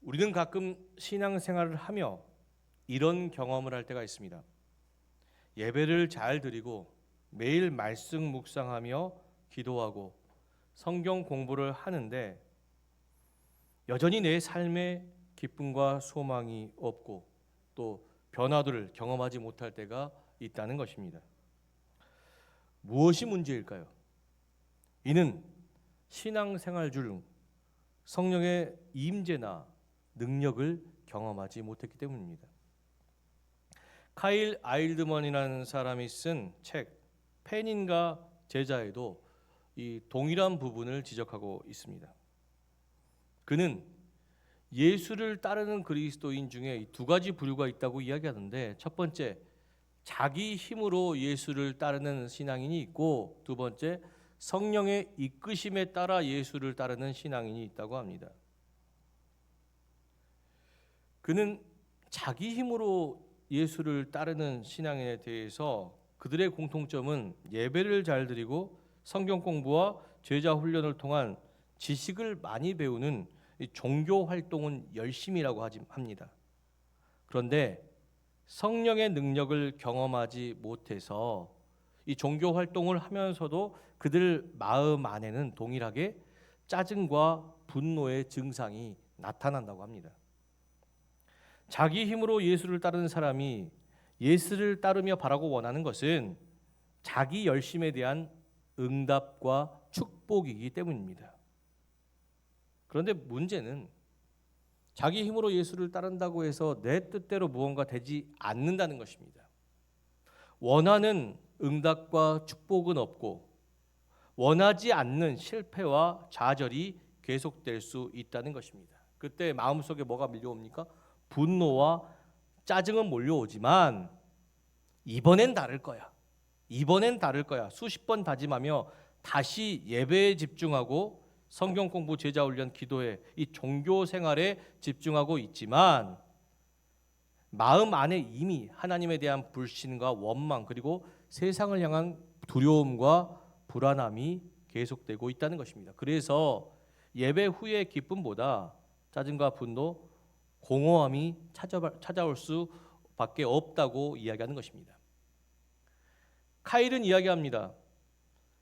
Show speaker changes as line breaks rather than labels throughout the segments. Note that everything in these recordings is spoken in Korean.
우리는 가끔 신앙생활을 하며 이런 경험을 할 때가 있습니다. 예배를 잘 드리고 매일 말씀 묵상하며 기도하고 성경 공부를 하는데 여전히 내 삶에 기쁨과 소망이 없고 또 변화들을 경험하지 못할 때가 있다는 것입니다. 무엇이 문제일까요? 이는 신앙생활 중 성령의 임재나 능력을 경험하지 못했기 때문입니다. 카일 아일드먼이라는 사람이 쓴 책 펜인과 제자에도 이 동일한 부분을 지적하고 있습니다. 그는 예수를 따르는 그리스도인 중에 두 가지 부류가 있다고 이야기하는데, 첫 번째, 자기 힘으로 예수를 따르는 신앙인이 있고, 두 번째, 성령의 이끄심에 따라 예수를 따르는 신앙인이 있다고 합니다. 그는 자기 힘으로 예수를 따르는 신앙인에 대해서 그들의 공통점은 예배를 잘 드리고 성경 공부와 제자 훈련을 통한 지식을 많이 배우는 종교 활동은 열심이라고 합니다. 그런데 성령의 능력을 경험하지 못해서 이 종교 활동을 하면서도 그들 마음 안에는 동일하게 짜증과 분노의 증상이 나타난다고 합니다. 자기 힘으로 예수를 따르는 사람이 예수를 따르며 바라고 원하는 것은 자기 열심에 대한 응답과 축복이기 때문입니다. 그런데 문제는 자기 힘으로 예수를 따른다고 해서 내 뜻대로 무언가 되지 않는다는 것입니다. 원하는 응답과 축복은 없고 원하지 않는 실패와 좌절이 계속될 수 있다는 것입니다. 그때 마음속에 뭐가 밀려옵니까? 분노와 짜증은 몰려오지만 이번엔 다를 거야. 이번엔 다를 거야. 수십 번 다짐하며 다시 예배에 집중하고 성경 공부, 제자 훈련, 기도에 이 종교 생활에 집중하고 있지만 마음 안에 이미 하나님에 대한 불신과 원망 그리고 세상을 향한 두려움과 불안함이 계속되고 있다는 것입니다. 그래서 예배 후의 기쁨보다 짜증과 분노, 공허함이 찾아올 수밖에 없다고 이야기하는 것입니다. 카일은 이야기합니다.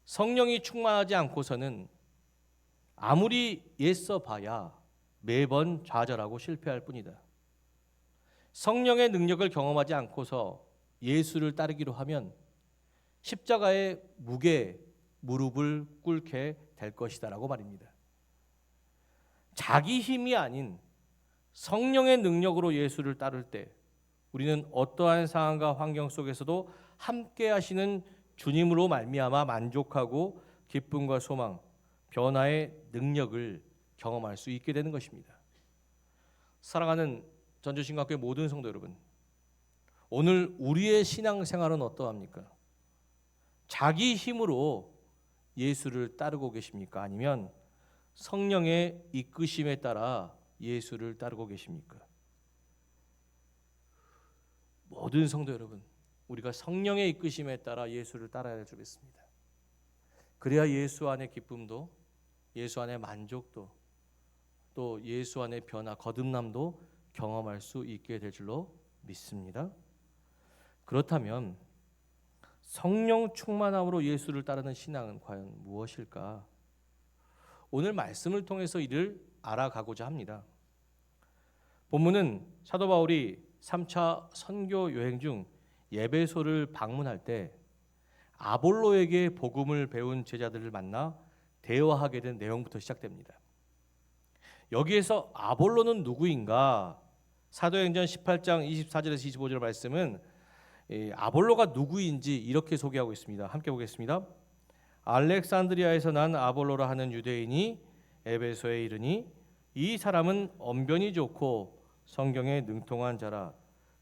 성령이 충만하지 않고서는 아무리 애써 봐야 매번 좌절하고 실패할 뿐이다. 성령의 능력을 경험하지 않고서 예수를 따르기로 하면 십자가의 무게 무릎을 꿇게 될 것이다라고 말입니다. 자기 힘이 아닌 성령의 능력으로 예수를 따를 때 우리는 어떠한 상황과 환경 속에서도 함께 하시는 주님으로 말미암아 만족하고 기쁨과 소망, 변화의 능력을 경험할 수 있게 되는 것입니다. 사랑하는 전주신학교의 모든 성도 여러분, 오늘 우리의 신앙생활은 어떠합니까? 자기 힘으로 예수를 따르고 계십니까? 아니면 성령의 이끄심에 따라 예수를 따르고 계십니까? 모든 성도 여러분, 우리가 성령의 이끄심에 따라 예수를 따라야 주겠습니다. 그래야 예수 안의 기쁨도, 예수 안의 만족도, 또 예수 안의 변화, 거듭남도 경험할 수 있게 될 줄로 믿습니다. 그렇다면 성령 충만함으로 예수를 따르는 신앙은 과연 무엇일까? 오늘 말씀을 통해서 이를 알아가고자 합니다. 본문은 사도 바울이 3차 선교 여행 중 에베소를 방문할 때 아볼로에게 복음을 배운 제자들을 만나 대화하게 된 내용부터 시작됩니다. 여기에서 아볼로는 누구인가? 사도행전 18장 24절에서 25절 말씀은 아볼로가 누구인지 이렇게 소개하고 있습니다. 함께 보겠습니다. 알렉산드리아에서 난 아볼로라 하는 유대인이 에베소에 이르니 이 사람은 언변이 좋고 성경에 능통한 자라.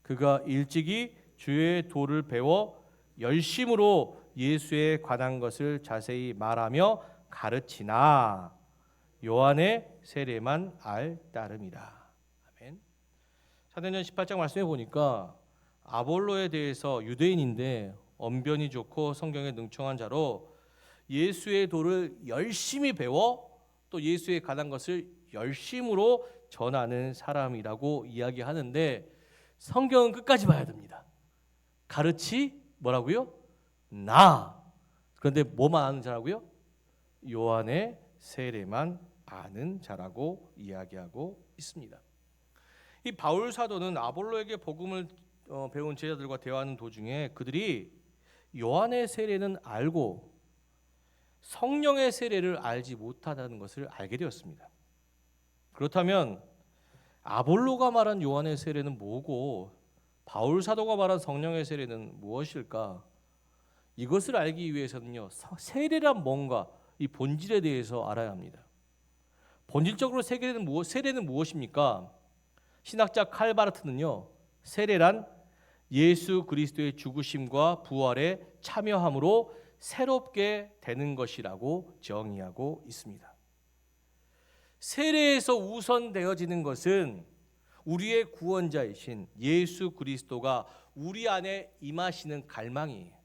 그가 일찍이 주의 도를 배워 열심으로 예수에 관한 것을 자세히 말하며 가르치나 요한의 세례만 알 따름이라. 아멘. 사도행전 18장 말씀해 보니까 아볼로에 대해서 유대인인데 언변이 좋고 성경에 능청한 자로 예수의 도를 열심히 배워 또 예수에 관한 것을 열심으로 전하는 사람이라고 이야기하는데 성경은 끝까지 봐야 됩니다. 가르치 뭐라고요? 나. 그런데 뭐만 아는 자라고요? 요한의 세례만 아는 자라고 이야기하고 있습니다. 이 바울 사도는 아볼로에게 복음을 배운 제자들과 대화하는 도중에 그들이 요한의 세례는 알고 성령의 세례를 알지 못하다는 것을 알게 되었습니다. 그렇다면 아볼로가 말한 요한의 세례는 뭐고 바울 사도가 말한 성령의 세례는 무엇일까? 이것을 알기 위해서는요, 세례란 뭔가 이 본질에 대해서 알아야 합니다. 본질적으로 세례는 무엇입니까? 신학자 칼 바르트는요, 세례란 예수 그리스도의 죽으심과 부활에 참여함으로 새롭게 되는 것이라고 정의하고 있습니다. 세례에서 우선되어지는 것은 우리의 구원자이신 예수 그리스도가 우리 안에 임하시는 갈망이에요.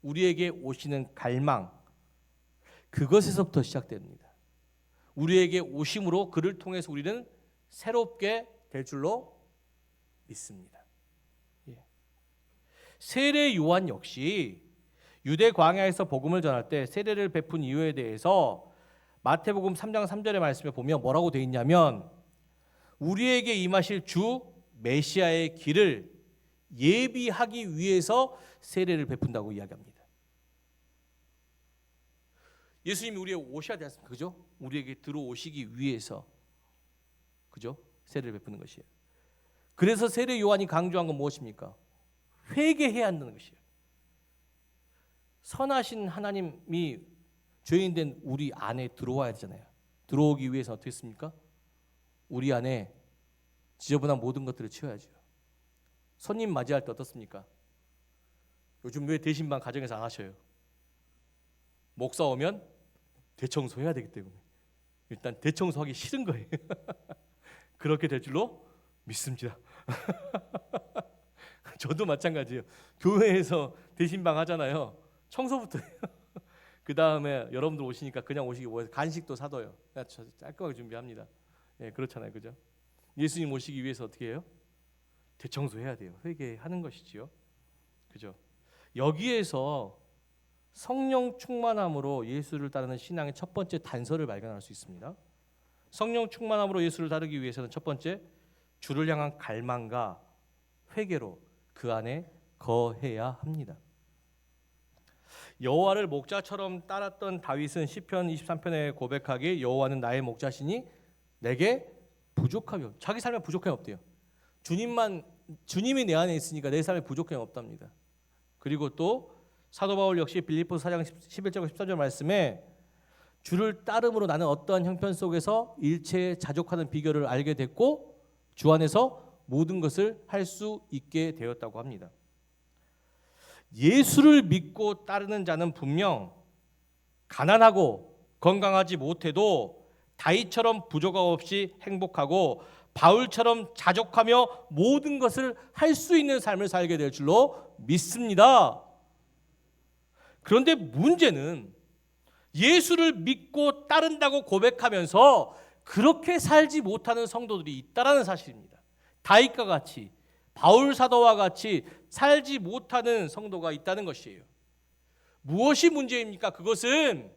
우리에게 오시는 갈망, 그것에서부터 시작됩니다. 우리에게 오심으로 그를 통해서 우리는 새롭게 될 줄로 믿습니다. 세례 요한 역시 유대 광야에서 복음을 전할 때 세례를 베푼 이유에 대해서 마태복음 3장 3절의 말씀에 보면 뭐라고 되어 있냐면 우리에게 임하실 주 메시아의 길을 예비하기 위해서 세례를 베푼다고 이야기합니다. 예수님이 우리에 오셔야 되지 않습니까? 그죠? 우리에게 들어오시기 위해서 그죠? 세례를 베푸는 것이에요. 그래서 세례 요한이 강조한 건 무엇입니까? 회개해야 한다는 것이에요. 선하신 하나님이 죄인된 우리 안에 들어와야 되잖아요. 들어오기 위해서 어떻게 했습니까? 우리 안에 지저분한 모든 것들을 치워야죠. 손님 맞이할 때 어떻습니까? 요즘 왜 대신방 가정에서 안 하셔요? 목사 오면 대청소해야 되기 때문에 일단 대청소하기 싫은 거예요. 그렇게 될 줄로 믿습니다. 저도 마찬가지예요. 교회에서 대신방 하잖아요. 청소부터 해요. 그 다음에 여러분들 오시니까 그냥 오시기 뭐해서 간식도 사둬요. 깔끔하게 준비합니다. 예, 그렇잖아요, 그죠? 예수님 오시기 위해서 어떻게 해요? 대청소해야 돼요. 회개하는 것이지요, 그죠? 여기에서 성령 충만함으로 예수를 따르는 신앙의 첫 번째 단서를 발견할 수 있습니다. 성령 충만함으로 예수를 따르기 위해서는 첫 번째 주를 향한 갈망과 회개로 그 안에 거해야 합니다. 여호와를 목자처럼 따랐던 다윗은 시편 23편에 고백하기에 여호와는 나의 목자시니 내게 부족함이 없. 자기 삶에 부족함이 없대요. 주님이 내 안에 있으니까 내 삶에 부족함이 없답니다. 그리고 또 사도 바울 역시 빌립보서 4장 11절과 13절 말씀에 주를 따름으로 나는 어떠한 형편 속에서 일체에 자족하는 비결을 알게 됐고 주 안에서 모든 것을 할 수 있게 되었다고 합니다. 예수를 믿고 따르는 자는 분명 가난하고 건강하지 못해도 다윗처럼 부족함 없이 행복하고 바울처럼 자족하며 모든 것을 할 수 있는 삶을 살게 될 줄로 믿습니다. 그런데 문제는 예수를 믿고 따른다고 고백하면서 그렇게 살지 못하는 성도들이 있다라는 사실입니다. 다윗과 같이 바울 사도와 같이 살지 못하는 성도가 있다는 것이에요. 무엇이 문제입니까? 그것은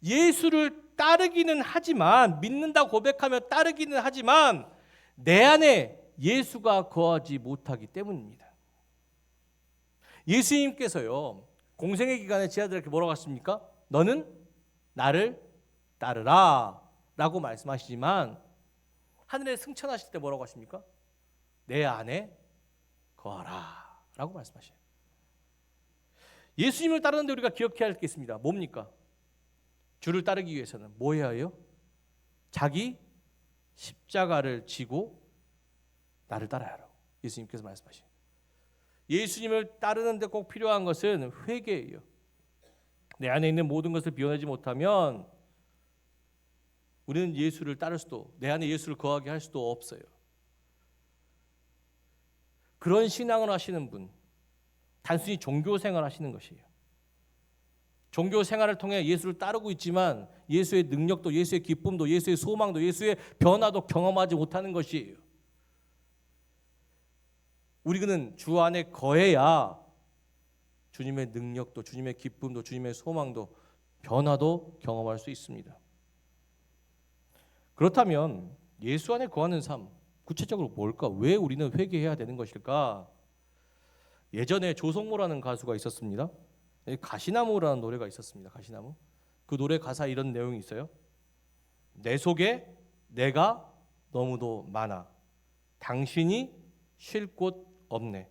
예수를 따르기는 하지만 믿는다 고백하며 따르기는 하지만 내 안에 예수가 거하지 못하기 때문입니다. 예수님께서요 공생의 기간에 제자들에게 뭐라고 하십니까? 너는 나를 따르라 라고 말씀하시지만 하늘에 승천하실 때 뭐라고 하십니까? 내 안에 거하라 라고 말씀하셔요. 예수님을 따르는데 우리가 기억해야 할 게 있습니다. 뭡니까? 주를 따르기 위해서는 뭐 해야 해요? 자기 십자가를 지고 나를 따라야 하라고 예수님께서 말씀하셔요. 예수님을 따르는데 꼭 필요한 것은 회개예요. 내 안에 있는 모든 것을 비워내지 못하면 우리는 예수를 따를 수도, 내 안에 예수를 거하게 할 수도 없어요. 그런 신앙을 하시는 분, 단순히 종교 생활 하시는 것이에요. 종교 생활을 통해 예수를 따르고 있지만 예수의 능력도, 예수의 기쁨도, 예수의 소망도, 예수의 변화도 경험하지 못하는 것이에요. 우리는 주 안에 거해야 주님의 능력도, 주님의 기쁨도, 주님의 소망도, 변화도 경험할 수 있습니다. 그렇다면 예수 안에 거하는 삶, 구체적으로 뭘까? 왜 우리는 회개해야 되는 것일까? 예전에 조성모라는 가수가 있었습니다. 가시나무라는 노래가 있었습니다. 가시나무. 그 노래 가사에 이런 내용이 있어요. 내 속에 내가 너무도 많아. 당신이 쉴 곳 없네.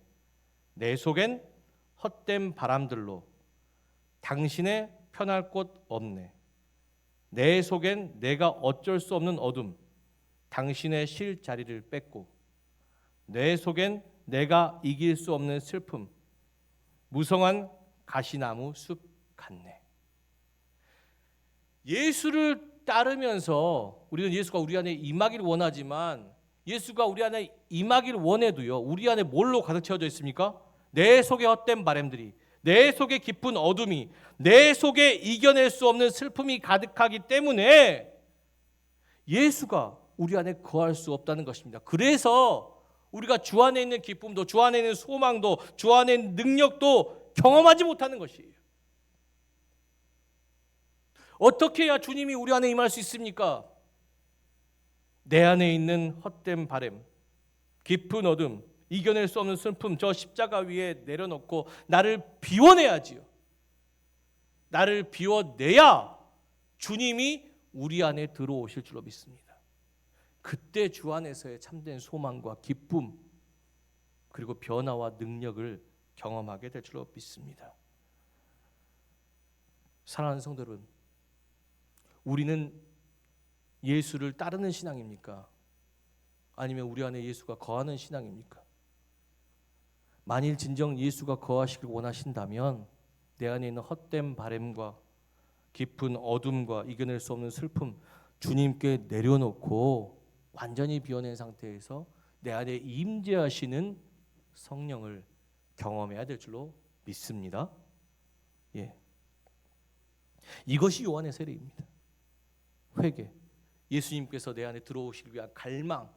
내 속엔 헛된 바람들로 당신의 편할 곳 없네. 내 속엔 내가 어쩔 수 없는 어둠, 당신의 쉴 자리를 뺏고, 내 속엔 내가 이길 수 없는 슬픔, 무성한 가시나무 숲 같네. 예수를 따르면서 우리는 예수가 우리 안에 임하기를 원하지만, 예수가 우리 안에 임하기를 원해도요, 우리 안에 뭘로 가득 채워져 있습니까? 내 속에 헛된 바람들이, 내 속에 깊은 어둠이, 내 속에 이겨낼 수 없는 슬픔이 가득하기 때문에 예수가 우리 안에 거할 수 없다는 것입니다. 그래서 우리가 주 안에 있는 기쁨도, 주 안에 있는 소망도, 주 안에 있는 능력도 경험하지 못하는 것이에요. 어떻게 해야 주님이 우리 안에 임할 수 있습니까? 내 안에 있는 헛된 바람, 깊은 어둠, 이겨낼 수 없는 슬픔, 저 십자가 위에 내려놓고 나를 비워내야지요. 나를 비워내야 주님이 우리 안에 들어오실 줄로 믿습니다. 그때 주 안에서의 참된 소망과 기쁨, 그리고 변화와 능력을 경험하게 될 줄로 믿습니다. 사랑하는 성도 여러분, 우리는 예수를 따르는 신앙입니까? 아니면 우리 안에 예수가 거하는 신앙입니까? 만일 진정 예수가 거하시길 원하신다면 내 안에 있는 헛된 바람과 깊은 어둠과 이겨낼 수 없는 슬픔 주님께 내려놓고 완전히 비워낸 상태에서 내 안에 임재하시는 성령을 경험해야 될 줄로 믿습니다. 예. 이것이 요한의 세례입니다. 회개, 예수님께서 내 안에 들어오시기 위한 갈망,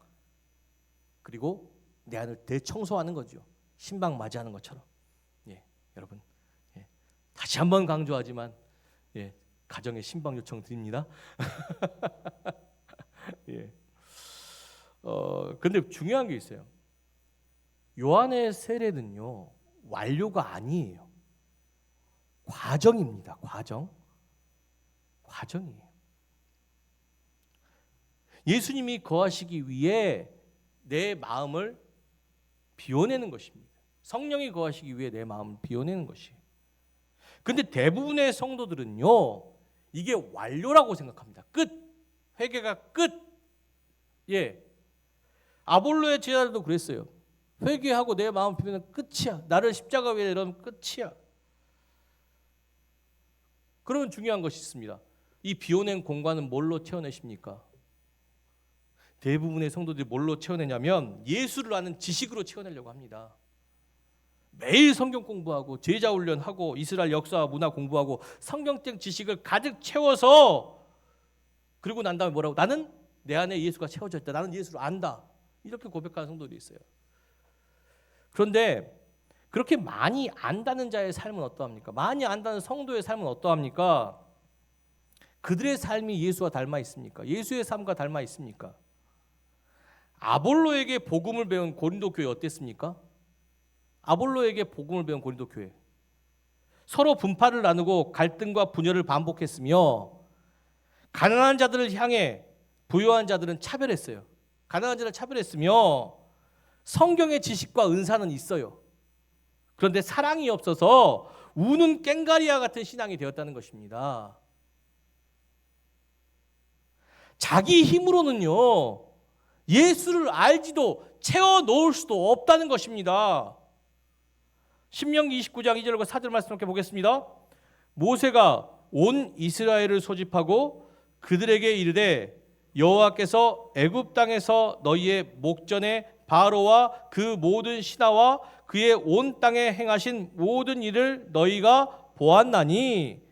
그리고 내 안을 대청소하는 거죠. 신방 맞이하는 것처럼. 예, 여러분, 예, 다시 한번 강조하지만, 예, 가정에 신방 요청 드립니다. 예. 근데 중요한 게 있어요. 요한의 세례는요, 완료가 아니에요. 과정입니다. 과정이에요. 예수님이 거하시기 위해 내 마음을 비워내는 것입니다. 성령이 거하시기 위해 내 마음을 비워내는 것이에요. 근데 대부분의 성도들은요, 이게 완료라고 생각합니다. 끝. 회개가 끝. 예. 아볼로의 제자들도 그랬어요. 회개하고 내 마음 비우면 끝이야. 나를 십자가 위에 내려놓으면 끝이야. 그러면 중요한 것이 있습니다. 이 비워낸 공간은 뭘로 채워내십니까? 대부분의 성도들이 뭘로 채워내냐면 예수를 아는 지식으로 채워내려고 합니다. 매일 성경 공부하고 제자 훈련하고 이스라엘 역사와 문화 공부하고 성경적 지식을 가득 채워서, 그리고 난 다음에 뭐라고? 나는 내 안에 예수가 채워져 있다. 나는 예수를 안다. 이렇게 고백하는 성도들이 있어요. 그런데 그렇게 많이 안다는 자의 삶은 어떠합니까? 많이 안다는 성도의 삶은 어떠합니까? 그들의 삶이 예수와 닮아 있습니까? 예수의 삶과 닮아 있습니까? 아볼로에게 복음을 배운 고린도 교회 어땠습니까? 아볼로에게 복음을 배운 고린도 교회, 서로 분파를 나누고 갈등과 분열을 반복했으며, 가난한 자들을 향해 부유한 자들은 차별했어요. 가난한 자를 차별했으며, 성경의 지식과 은사는 있어요. 그런데 사랑이 없어서 우는 꽹가리와 같은 신앙이 되었다는 것입니다. 자기 힘으로는요, 예수를 알지도 채워 넣을 수도 없다는 것입니다. 신명기 29장 2절과 4절 말씀 함께 보겠습니다. 모세가 온 이스라엘을 소집하고 그들에게 이르되, 여호와께서 애굽 땅에서 너희의 목전에 바로와 그 모든 신하와 그의 온 땅에 행하신 모든 일을 너희가 보았나니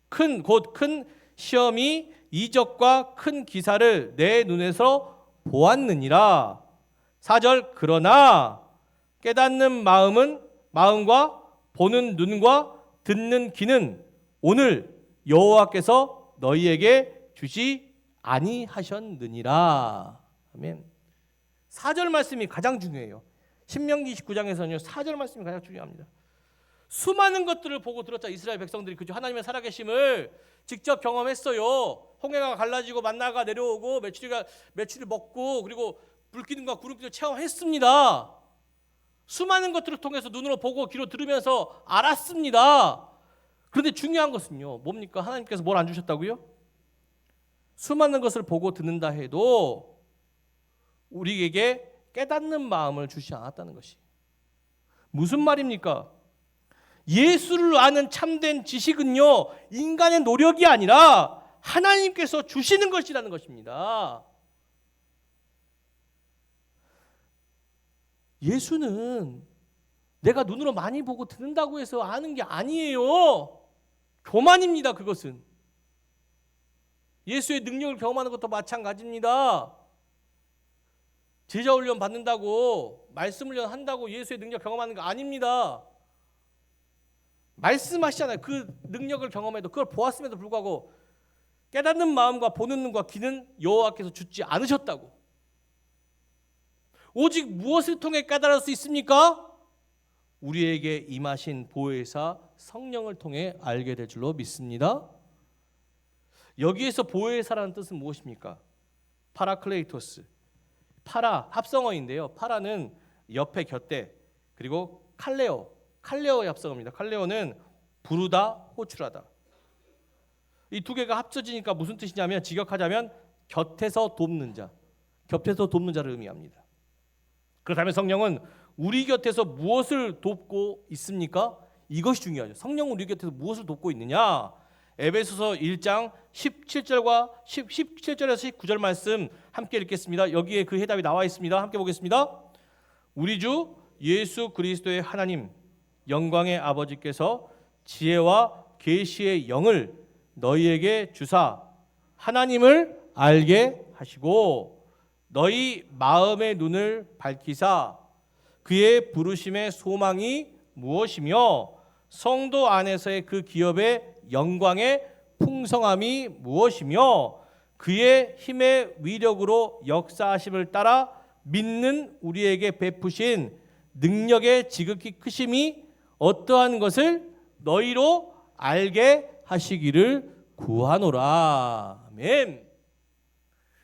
큰 시험이 이적과 큰 기사를 내 눈에서 보았느니라. 4절 그러나 깨닫는 마음과 보는 눈과 듣는 귀는 오늘 여호와께서 너희에게 주지 아니하셨느니라. 아멘. 4절 말씀이 가장 중요해요. 신명기 29장에서는요 4절 말씀이 가장 중요합니다. 수많은 것들을 보고 들었자 이스라엘 백성들이 그죠 하나님의 살아계심을 직접 경험했어요. 홍해가 갈라지고 만나가 내려오고 메추리 먹고 그리고 불기둥과 구름기둥을 체험했습니다. 수많은 것들을 통해서 눈으로 보고 귀로 들으면서 알았습니다. 그런데 중요한 것은요 뭡니까? 하나님께서 뭘 안 주셨다고요? 수많은 것을 보고 듣는다 해도 우리에게 깨닫는 마음을 주시 않았다는 것이 무슨 말입니까? 예수를 아는 참된 지식은요 인간의 노력이 아니라 하나님께서 주시는 것이라는 것입니다. 예수는 내가 눈으로 많이 보고 듣는다고 해서 아는 게 아니에요. 교만입니다. 그것은 예수의 능력을 경험하는 것도 마찬가지입니다. 제자 훈련 받는다고 말씀 훈련 한다고 예수의 능력 경험하는 거 아닙니다. 말씀하시잖아요. 그 능력을 경험해도 그걸 보았음에도 불구하고 깨닫는 마음과 보는 눈과 귀는 여호와께서 주지 않으셨다고. 오직 무엇을 통해 깨달을 수 있습니까? 우리에게 임하신 보혜사 성령을 통해 알게 될 줄로 믿습니다. 여기에서 보혜사라는 뜻은 무엇입니까? 파라클레이토스. 파라 합성어인데요. 파라는 옆에 곁에 그리고 칼레오의 합성어입니다. 칼레오는 부르다 호출하다. 이 두 개가 합쳐지니까 무슨 뜻이냐면 직역하자면 곁에서 돕는 자를 의미합니다. 그렇다면 성령은 우리 곁에서 무엇을 돕고 있습니까? 이것이 중요하죠. 성령은 우리 곁에서 무엇을 돕고 있느냐? 에베소서 1장 17절에서 19절 말씀 함께 읽겠습니다. 여기에 그 해답이 나와 있습니다. 함께 보겠습니다. 우리 주 예수 그리스도의 하나님 영광의 아버지께서 지혜와 계시의 영을 너희에게 주사 하나님을 알게 하시고 너희 마음의 눈을 밝히사 그의 부르심의 소망이 무엇이며 성도 안에서의 그 기업의 영광의 풍성함이 무엇이며 그의 힘의 위력으로 역사하심을 따라 믿는 우리에게 베푸신 능력의 지극히 크심이 어떠한 것을 너희로 알게 하시기를 구하노라. 아멘.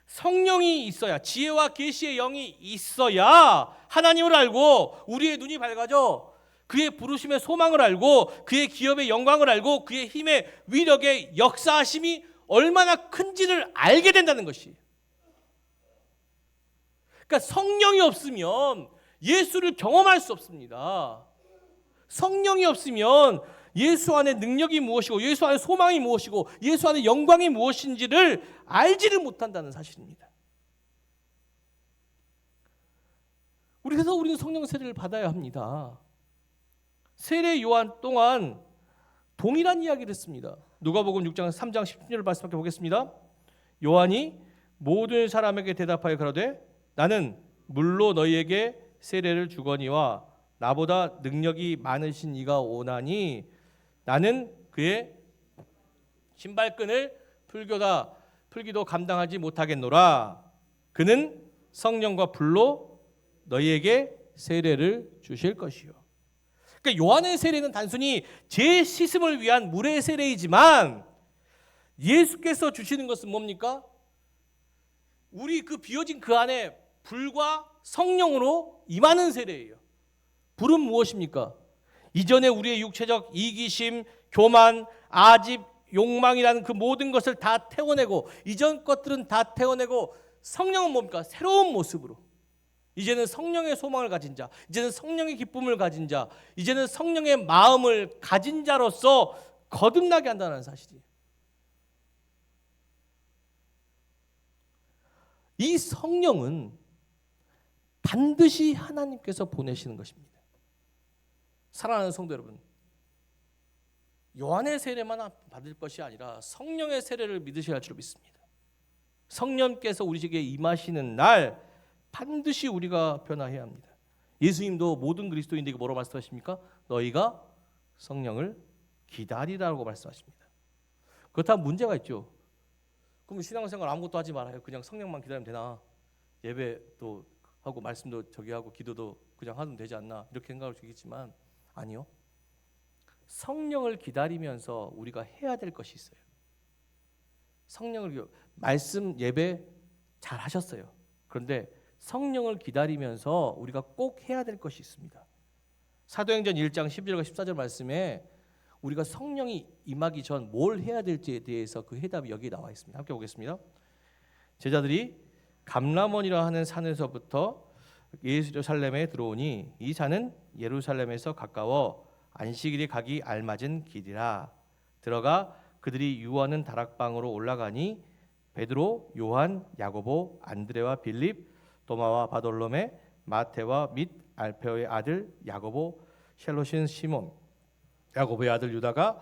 성령이 있어야 지혜와 계시의 영이 있어야 하나님을 알고 우리의 눈이 밝아져 그의 부르심의 소망을 알고 그의 기업의 영광을 알고 그의 힘의 위력의 역사하심이 얼마나 큰지를 알게 된다는 것이. 그러니까 성령이 없으면 예수를 경험할 수 없습니다. 성령이 없으면 예수 안에 능력이 무엇이고 예수 안에 소망이 무엇이고 예수 안에 영광이 무엇인지를 알지를 못한다는 사실입니다. 그래서 우리는 성령 세례를 받아야 합니다. 세례 요한 동안 동일한 이야기를 했습니다. 누가복음 6장 3장 10절을 말씀해 보겠습니다. 요한이 모든 사람에게 대답하여 가로되 나는 물로 너희에게 세례를 주거니와 나보다 능력이 많으신 이가 오나니 나는 그의 신발끈을 풀기도 감당하지 못하겠노라. 그는 성령과 불로 너희에게 세례를 주실 것이요. 그러니까 요한의 세례는 단순히 죄 씻음을 위한 물의 세례이지만 예수께서 주시는 것은 뭡니까? 우리 그 비어진 그 안에 불과 성령으로 임하는 세례예요. 불은 무엇입니까? 이전에 우리의 육체적 이기심, 교만, 아집, 욕망이라는 그 모든 것을 다 태워내고 이전 것들은 다 태워내고 성령은 뭡니까? 새로운 모습으로 이제는 성령의 소망을 가진 자, 이제는 성령의 기쁨을 가진 자, 이제는 성령의 마음을 가진 자로서 거듭나게 한다는 사실이에요. 이 성령은 반드시 하나님께서 보내시는 것입니다. 사랑하는 성도 여러분, 요한의 세례만 받을 것이 아니라 성령의 세례를 믿으셔야 할 줄 믿습니다. 성령께서 우리에게 임하시는 날 반드시 우리가 변화해야 합니다. 예수님도 모든 그리스도인들에게 뭐라고 말씀하십니까? 너희가 성령을 기다리라고 말씀하십니다. 그렇다면 문제가 있죠. 그럼 신앙생활 아무것도 하지 말아요. 그냥 성령만 기다리면 되나? 예배도 하고 말씀도 저기 하고 기도도 그냥 하면 되지 않나? 이렇게 생각할 수 있겠지만 아니요. 성령을 기다리면서 우리가 해야 될 것이 있어요. 성령을 말씀 예배 잘 하셨어요. 그런데 성령을 기다리면서 우리가 꼭 해야 될 것이 있습니다. 사도행전 1장 11절과 14절 말씀에 우리가 성령이 임하기 전 뭘 해야 될지에 대해서 그 해답이 여기 나와 있습니다. 함께 보겠습니다. 제자들이 감람원이라 하는 산에서부터 예루살렘에 들어오니 이 산은 예루살렘에서 가까워 안식일에 가기 알맞은 길이라. 들어가 그들이 유하는 다락방으로 올라가니 베드로, 요한, 야고보, 안드레와 빌립, 도마와 바돌로메, 마테와 및 알페오의 아들 야고보, 셀롯인 시몬, 야고보의 아들 유다가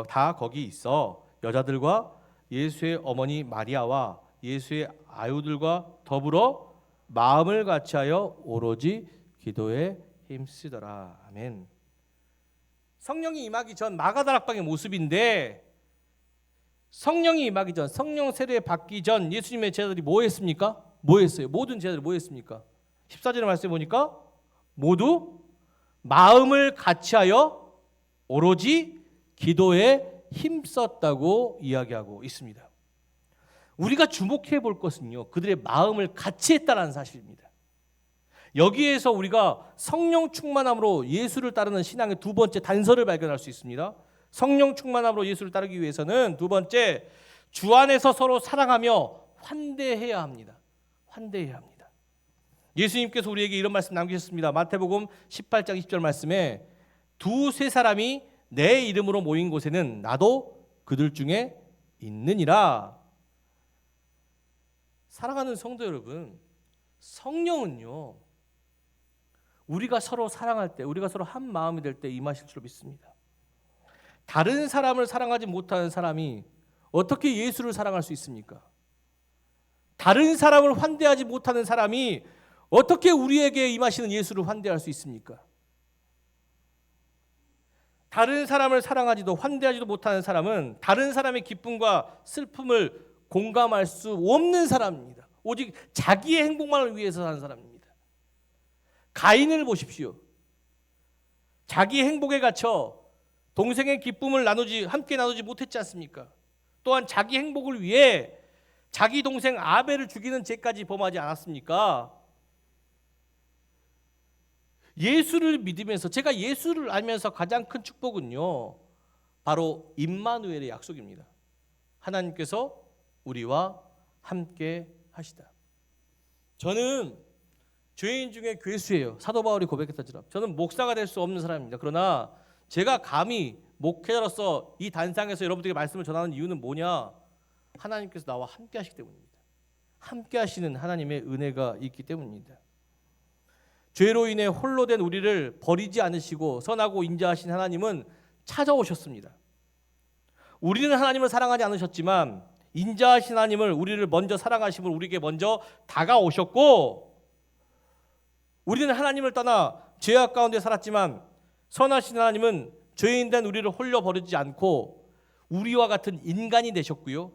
다 거기 있어 여자들과 예수의 어머니 마리아와 예수의 아유들과 더불어 마음을 같이하여 오로지 기도에 힘쓰더라. 아멘. 성령이 임하기 전 마가다락방의 모습인데, 성령이 임하기 전, 성령 세례 받기 전 예수님의 제자들이 뭐 했습니까? 뭐 했어요? 모든 제자들이 뭐 했습니까? 14절의 말씀에 보니까 모두 마음을 같이하여 오로지 기도에 힘썼다고 이야기하고 있습니다. 우리가 주목해 볼 것은요, 그들의 마음을 같이 했다는 사실입니다. 여기에서 우리가 성령 충만함으로 예수를 따르는 신앙의 두 번째 단서를 발견할 수 있습니다. 성령 충만함으로 예수를 따르기 위해서는 두 번째, 주 안에서 서로 사랑하며 환대해야 합니다. 환대해야 합니다. 예수님께서 우리에게 이런 말씀 남기셨습니다. 마태복음 18장 20절 말씀에 두세 사람이 내 이름으로 모인 곳에는 나도 그들 중에 있느니라. 사랑하는 성도 여러분, 성령은요, 우리가 서로 사랑할 때, 우리가 서로 한 마음이 될 때 임하실 줄 믿습니다. 다른 사람을 사랑하지 못하는 사람이 어떻게 예수를 사랑할 수 있습니까? 다른 사람을 환대하지 못하는 사람이 어떻게 우리에게 임하시는 예수를 환대할 수 있습니까? 다른 사람을 사랑하지도 환대하지도 못하는 사람은 다른 사람의 기쁨과 슬픔을 공감할 수 없는 사람입니다. 오직 자기의 행복만을 위해서 사는 사람입니다. 가인을 보십시오. 자기 행복에 갇혀 동생의 기쁨을 함께 나누지 못했지 않습니까? 또한 자기 행복을 위해 자기 동생 아벨을 죽이는 죄까지 범하지 않았습니까? 예수를 믿으면서, 제가 예수를 알면서 가장 큰 축복은요, 바로 임마누엘의 약속입니다. 하나님께서 우리와 함께 하시다. 저는 죄인 중에 괴수예요. 사도 바울이 고백했다처럼 저는 목사가 될 수 없는 사람입니다. 그러나 제가 감히 목회자로서 이 단상에서 여러분들에게 말씀을 전하는 이유는 뭐냐? 하나님께서 나와 함께 하시기 때문입니다. 함께 하시는 하나님의 은혜가 있기 때문입니다. 죄로 인해 홀로 된 우리를 버리지 않으시고 선하고 인자하신 하나님은 찾아오셨습니다. 우리는 하나님을 사랑하지 않으셨지만 인자하신 하나님을, 우리를 먼저 사랑하심을 우리에게 먼저 다가오셨고, 우리는 하나님을 떠나 죄악 가운데 살았지만 선하신 하나님은 죄인된 우리를 홀려 버리지 않고 우리와 같은 인간이 되셨고요,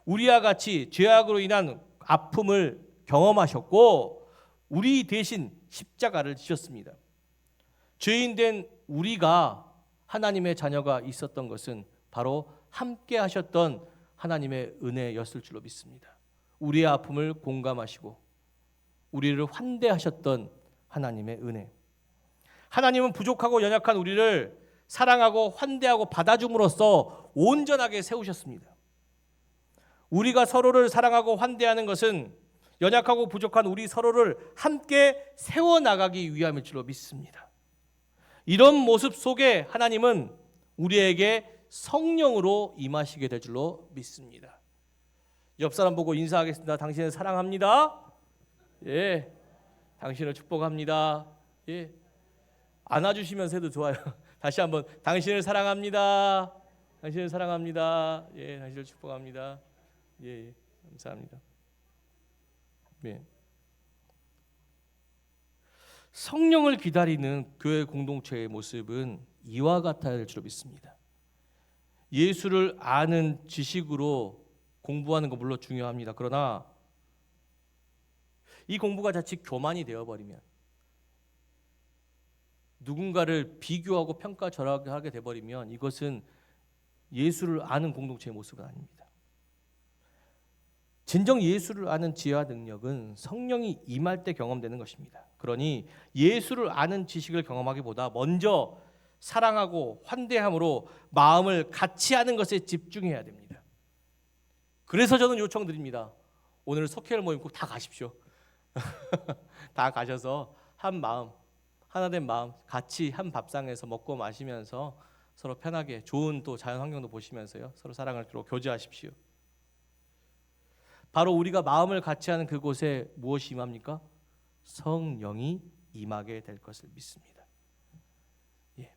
우리와 같이 죄악으로 인한 아픔을 경험하셨고 우리 대신 십자가를 지셨습니다. 죄인된 우리가 하나님의 자녀가 있었던 것은 바로 함께 하셨던 하나님의 은혜였을 줄로 믿습니다. 우리의 아픔을 공감하시고 우리를 환대하셨던 하나님의 은혜. 하나님은 부족하고 연약한 우리를 사랑하고 환대하고 받아줌으로써 온전하게 세우셨습니다. 우리가 서로를 사랑하고 환대하는 것은 연약하고 부족한 우리 서로를 함께 세워나가기 위함일 줄로 믿습니다. 이런 모습 속에 하나님은 우리에게 성령으로 임하시게 될 줄로 믿습니다. 옆 사람 보고 인사하겠습니다. 당신을 사랑합니다. 예, 당신을 축복합니다. 예, 안아주시면서 해도 좋아요. 다시 한번 당신을 사랑합니다. 당신을 사랑합니다. 예, 당신을 축복합니다. 예, 감사합니다. 예. 성령을 기다리는 교회 공동체의 모습은 이와 같아야 될 줄 믿습니다. 예수를 아는 지식으로 공부하는 거 물론 중요합니다. 그러나 이 공부가 자칫 교만이 되어버리면, 누군가를 비교하고 평가절하하게 되어버리면 이것은 예수를 아는 공동체의 모습은 아닙니다. 진정 예수를 아는 지혜와 능력은 성령이 임할 때 경험되는 것입니다. 그러니 예수를 아는 지식을 경험하기보다 먼저 사랑하고 환대함으로 마음을 같이 하는 것에 집중해야 됩니다. 그래서 저는 요청드립니다. 오늘 석회를 모임 꼭 다 가십시오. 다 가셔서 한 마음, 하나된 마음, 같이 한 밥상에서 먹고 마시면서 서로 편하게 좋은 또 자연 환경도 보시면서요, 서로 사랑을 주로 교제하십시오. 바로 우리가 마음을 같이 하는 그곳에 무엇이 임합니까? 성령이 임하게 될 것을 믿습니다. 예.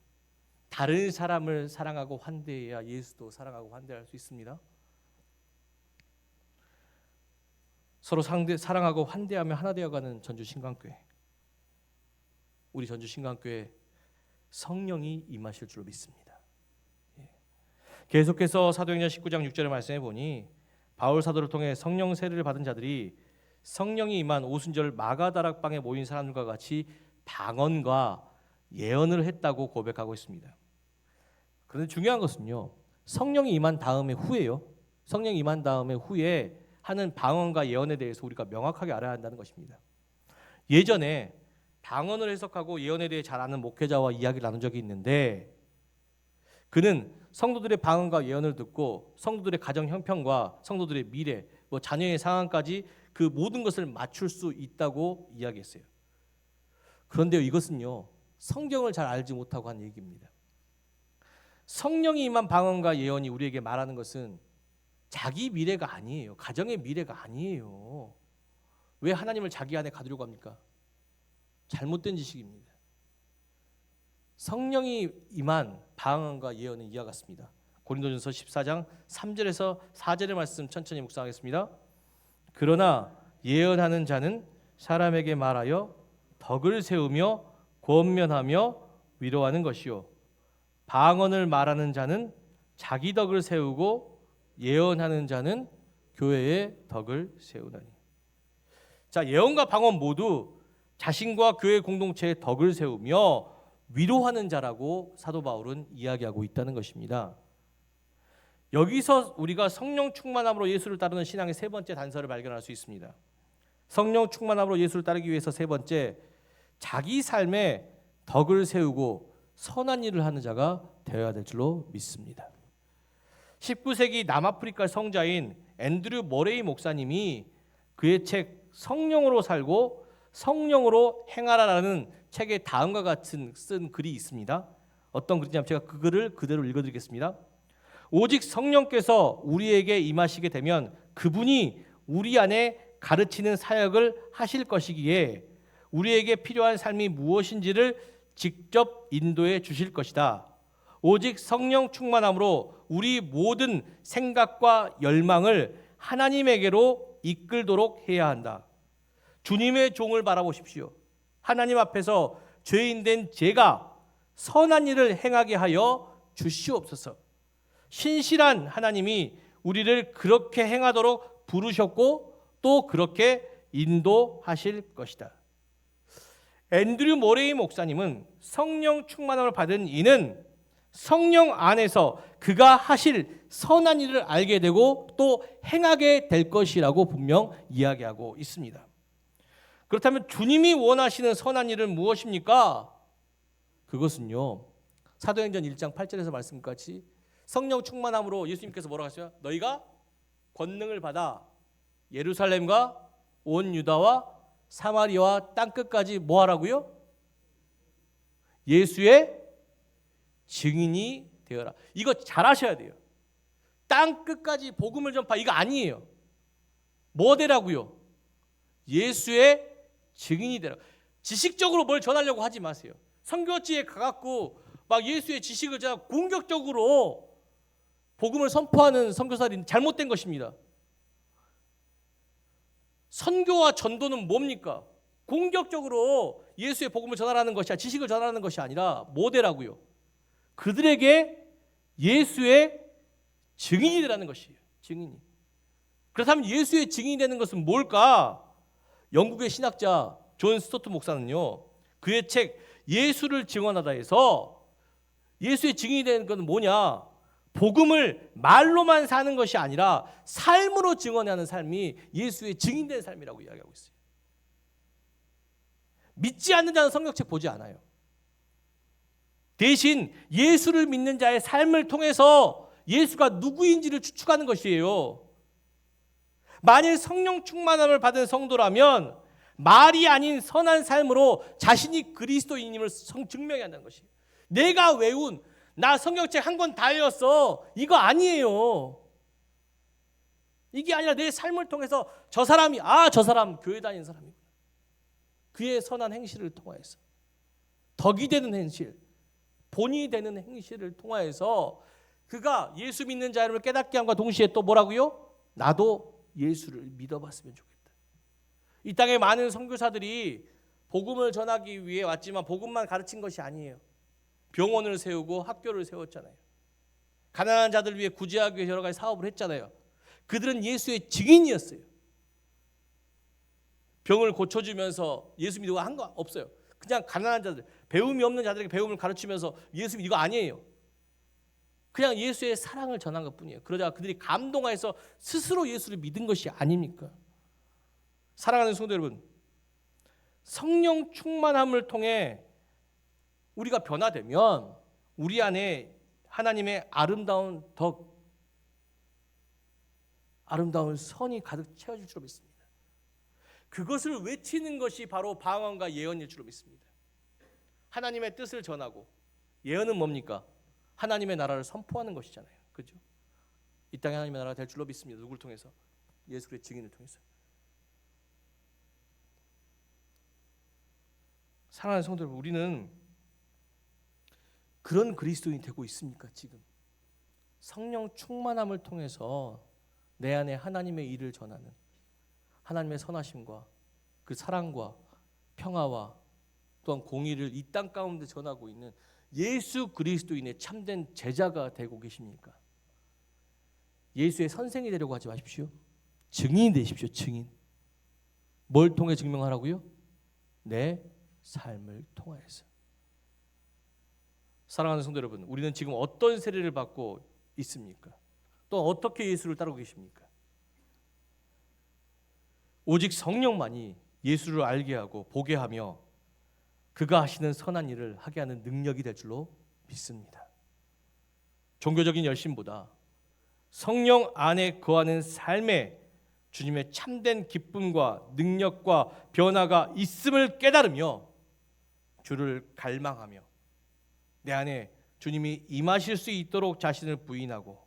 다른 사람을 사랑하고 환대해야 예수도 사랑하고 환대할 수 있습니다. 서로 사랑하고 환대하며 하나 되어가는 전주신강교회, 우리 전주신강교회 성령이 임하실 줄로 믿습니다. 예. 계속해서 사도행전 19장 6절의 말씀해 보니 바울 사도를 통해 성령 세례를 받은 자들이 성령이 임한 오순절 마가다락방에 모인 사람들과 같이 방언과 예언을 했다고 고백하고 있습니다. 그런데 중요한 것은요, 성령이 임한 다음에 후에요, 성령이 임한 다음에 후에 하는 방언과 예언에 대해서 우리가 명확하게 알아야 한다는 것입니다. 예전에 방언을 해석하고 예언에 대해 잘 아는 목회자와 이야기를 나눈 적이 있는데, 그는 성도들의 방언과 예언을 듣고 성도들의 가정 형편과 성도들의 미래, 자녀의 상황까지 그 모든 것을 맞출 수 있다고 이야기했어요. 그런데 이것은요, 성경을 잘 알지 못하고 한 얘기입니다. 성령이 임한 방언과 예언이 우리에게 말하는 것은 자기 미래가 아니에요. 가정의 미래가 아니에요. 왜 하나님을 자기 안에 가두려고 합니까? 잘못된 지식입니다. 성령이 임한 방언과 예언은 이와 같습니다. 고린도전서 14장 3절에서 4절의 말씀 천천히 묵상하겠습니다. 그러나 예언하는 자는 사람에게 말하여 덕을 세우며 권면하며 위로하는 것이요, 방언을 말하는 자는 자기 덕을 세우고 예언하는 자는 교회의 덕을 세우나니. 자, 예언과 방언 모두 자신과 교회 공동체의 덕을 세우며 위로하는 자라고 사도 바울은 이야기하고 있다는 것입니다. 여기서 우리가 성령 충만함으로 예수를 따르는 신앙의 세 번째 단서를 발견할 수 있습니다. 성령 충만함으로 예수를 따르기 위해서 세 번째, 자기 삶에 덕을 세우고 선한 일을 하는 자가 되어야 될 줄로 믿습니다. 19세기 남아프리카 성자인 앤드류 머레이 목사님이 그의 책 성령으로 살고 성령으로 행하라라는 책에 다음과 같은 쓴 글이 있습니다. 어떤 글이냐면 제가 그 글을 그대로 읽어드리겠습니다. 오직 성령께서 우리에게 임하시게 되면 그분이 우리 안에 가르치는 사역을 하실 것이기에 우리에게 필요한 삶이 무엇인지를 직접 인도해 주실 것이다. 오직 성령 충만함으로 우리 모든 생각과 열망을 하나님에게로 이끌도록 해야 한다. 주님의 종을 바라보십시오. 하나님 앞에서 죄인된 제가 선한 일을 행하게 하여 주시옵소서. 신실한 하나님이 우리를 그렇게 행하도록 부르셨고 또 그렇게 인도하실 것이다. 앤드류 모레이 목사님은 성령 충만함을 받은 이는 성령 안에서 그가 하실 선한 일을 알게 되고 또 행하게 될 것이라고 분명 이야기하고 있습니다. 그렇다면 주님이 원하시는 선한 일은 무엇입니까? 그것은요, 사도행전 1장 8절에서 말씀까지 성령 충만함으로 예수님께서 뭐라고 하셨어요? 너희가 권능을 받아 예루살렘과 온 유다와 사마리아와 땅끝까지 뭐 하라고요? 예수의 증인이 되어라. 이거 잘 하셔야 돼요. 땅끝까지 복음을 전파, 이거 아니에요. 뭐 되라고요? 예수의 증인이 되라. 지식적으로 뭘 전하려고 하지 마세요. 선교지에 가갖고 막 예수의 지식을 공격적으로 복음을 선포하는 선교사들이 잘못된 것입니다. 선교와 전도는 뭡니까? 공격적으로 예수의 복음을 전하라는 것이 지식을 전하는 것이 아니라 모델하고요. 그들에게 예수의 증인이 되라는 것이에요. 증인이. 그렇다면 예수의 증인이 되는 것은 뭘까? 영국의 신학자 존 스토트 목사는요, 그의 책 예수를 증언하다에서 예수의 증인이 되는 것은 뭐냐? 복음을 말로만 사는 것이 아니라 삶으로 증언하는 삶이 예수의 증인된 삶이라고 이야기하고 있어요. 믿지 않는 자는 성경책 보지 않아요. 대신 예수를 믿는 자의 삶을 통해서 예수가 누구인지를 추측하는 것이에요. 만일 성령 충만함을 받은 성도라면 말이 아닌 선한 삶으로 자신이 그리스도인임을 증명해야 한다는 것이에요. 내가 외운 나 성경책 한 권 다 외웠어, 이거 아니에요. 이게 아니라 내 삶을 통해서 저 사람이 저 사람 교회 다니는 사람이구나. 그의 선한 행실을 통하여서 덕이 되는 행실, 본이 되는 행실을 통하여서 그가 예수 믿는 자를 깨닫게 함과 동시에 또 뭐라고요? 나도 예수를 믿어봤으면 좋겠다. 이 땅에 많은 선교사들이 복음을 전하기 위해 왔지만 복음만 가르친 것이 아니에요. 병원을 세우고 학교를 세웠잖아요. 가난한 자들 위해 구제하기 위해 여러 가지 사업을 했잖아요. 그들은 예수의 증인이었어요. 병을 고쳐주면서 예수 믿고 한 거 없어요. 그냥 가난한 자들, 배움이 없는 자들에게 배움을 가르치면서 예수 믿고 이거 아니에요. 그냥 예수의 사랑을 전한 것뿐이에요. 그러자 그들이 감동해서 스스로 예수를 믿은 것이 아닙니까? 사랑하는 성도 여러분, 성령 충만함을 통해 우리가 변화되면 우리 안에 하나님의 아름다운 덕, 아름다운 선이 가득 채워질 줄로 믿습니다. 그것을 외치는 것이 바로 방언과 예언일 줄로 믿습니다. 하나님의 뜻을 전하고, 예언은 뭡니까? 하나님의 나라를 선포하는 것이잖아요. 그렇죠? 이 땅에 하나님의 나라가 될 줄로 믿습니다. 누구를 통해서? 예수 그리스도의 증인을 통해서. 사랑하는 성도 여러분, 우리는 그런 그리스도인이 되고 있습니까? 지금 성령 충만함을 통해서 내 안에 하나님의 일을 전하는, 하나님의 선하심과 그 사랑과 평화와 또한 공의를 이 땅 가운데 전하고 있는 예수 그리스도인의 참된 제자가 되고 계십니까? 예수의 선생이 되려고 하지 마십시오. 증인이 되십시오. 증인. 뭘 통해 증명하라고요? 내 삶을 통하여서. 사랑하는 성도 여러분, 우리는 지금 어떤 세례를 받고 있습니까? 또 어떻게 예수를 따르고 계십니까? 오직 성령만이 예수를 알게 하고 보게 하며 그가 하시는 선한 일을 하게 하는 능력이 될 줄로 믿습니다. 종교적인 열심보다 성령 안에 거하는 삶에 주님의 참된 기쁨과 능력과 변화가 있음을 깨달으며 주를 갈망하며 내 안에 주님이 임하실 수 있도록 자신을 부인하고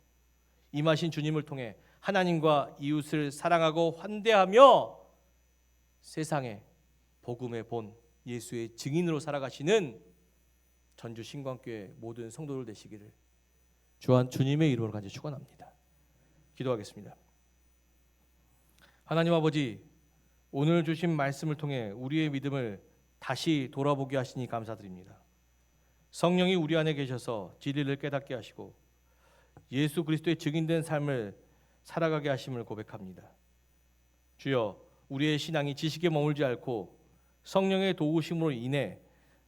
임하신 주님을 통해 하나님과 이웃을 사랑하고 환대하며 세상에 복음의 본 예수의 증인으로 살아가시는 전주 신광교회 모든 성도들 되시기를 주님의 이름으로 간절히 축원합니다. 기도하겠습니다. 하나님 아버지, 오늘 주신 말씀을 통해 우리의 믿음을 다시 돌아보게 하시니 감사드립니다. 성령이 우리 안에 계셔서 진리를 깨닫게 하시고 예수 그리스도의 증인된 삶을 살아가게 하심을 고백합니다. 주여, 우리의 신앙이 지식에 머물지 않고 성령의 도우심으로 인해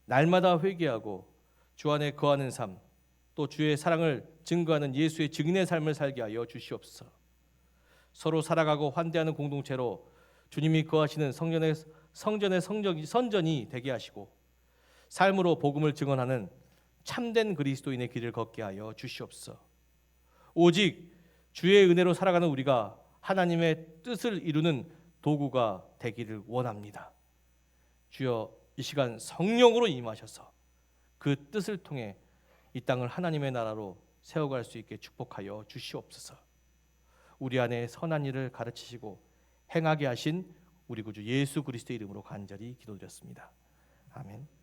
날마다 회개하고 주 안에 거하는 삶, 또 주의 사랑을 증거하는 예수의 증인의 삶을 살게 하여 주시옵소서. 서로 살아가고 환대하는 공동체로 주님이 거하시는 성전의 선전이 되게 하시고 삶으로 복음을 증언하는 참된 그리스도인의 길을 걷게 하여 주시옵소서. 오직 주의 은혜로 살아가는 우리가 하나님의 뜻을 이루는 도구가 되기를 원합니다. 주여, 이 시간 성령으로 임하셔서 그 뜻을 통해 이 땅을 하나님의 나라로 세워갈 수 있게 축복하여 주시옵소서. 우리 안에 선한 일을 가르치시고 행하게 하신 우리 구주 예수 그리스도의 이름으로 간절히 기도드렸습니다. 아멘.